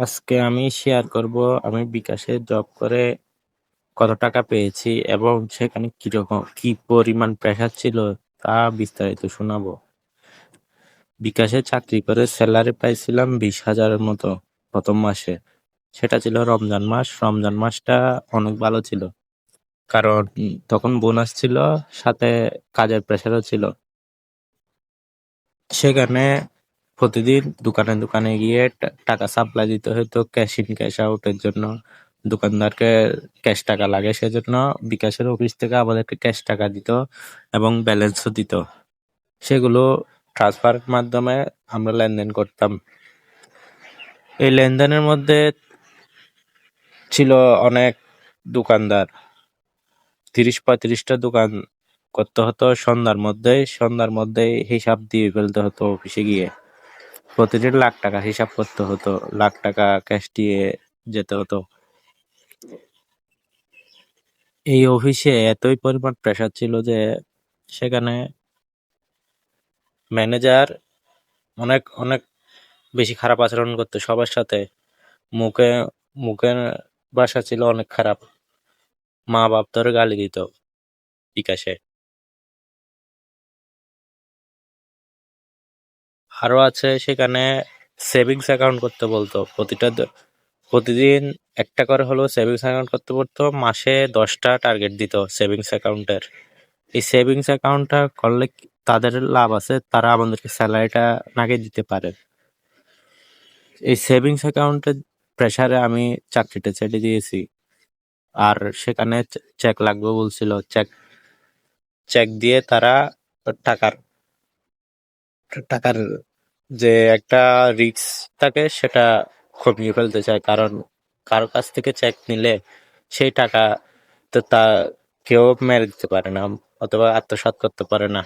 আজকে আমি শেয়ার করব আমি বিকাশে জব করে কত টাকা পেয়েছি এবং সেখানে কিরকম কি পরিমাণ প্রেশার ছিল তা বিস্তারিত শোনাবো। বিকাশে চাকরি করে স্যালারি পাইছিলাম 20,000-এর মতো প্রথম মাসে। সেটা ছিল রমজান মাস। রমজান মাসটা অনেক ভালো ছিল, কারণ তখন বোনাস ছিল, সাথে কাজের প্রেশারও ছিল। সেখানে প্রতিদিন দোকানে দোকানে গিয়ে টাকা সাপ্লাই দিতে হতো ক্যাশ ইন ক্যাশ আউটের জন্য। দোকানদারকে ক্যাশ টাকা লাগে, সেজন্য বিকাশের অফিস থেকে আমাদেরকে ক্যাশ টাকা দিত এবং ব্যালেন্সও দিত। সেগুলো ট্রান্সফারের মাধ্যমে আমরা লেনদেন করতাম। এই লেনদেনের মধ্যে ছিল অনেক দোকানদার, 30-35টা দোকান করতে হতো। সন্ধ্যার মধ্যেই হিসাব দিয়ে ফেলতে হতো অফিসে গিয়ে। প্রতিদিন লাখ টাকা হিসাব করতে হতো, লাখ টাকা ক্যাশ দিয়ে যেতে হতো। এই অফিসে এতই পরিমাণ প্রেসার ছিল যে সেখানে ম্যানেজার অনেক অনেক বেশি খারাপ আচরণ করতো সবার সাথে। মুখে মুখের ভাষা ছিল অনেক খারাপ। মা বাপ ধরে গালি দিত বিকাশে। আরো আছে, সেখানে সেভিংস অ্যাকাউন্ট করতে বলতো। প্রতিদিন একটা করে হলেও সেভিংস অ্যাকাউন্ট করতে বলতো। মাসে 10টা টার্গেট দিত সেভিংস অ্যাকাউন্টের। এই সেভিংস অ্যাকাউন্টটা করলে তাদের লাভ আছে, তারা আমাদেরকে স্যালারিটা নাকি দিতে পারে। এই সেভিংস অ্যাকাউন্টের প্রেসারে আমি চাকরিটা ছেড়ে দিয়েছি। আর সেখানে চেক লাগবে বলছিল। চেক চেক দিয়ে তারা টাকার টাকার যে একটা রিস্ক থাকে সেটা কমিয়ে ফেলতে চায়। কারণ কারো কাছ থেকে চেক নিলে সেই টাকা তো তা কেউ মেরে দিতে পারে না অথবা আত্মসাৎ করতে পারে না।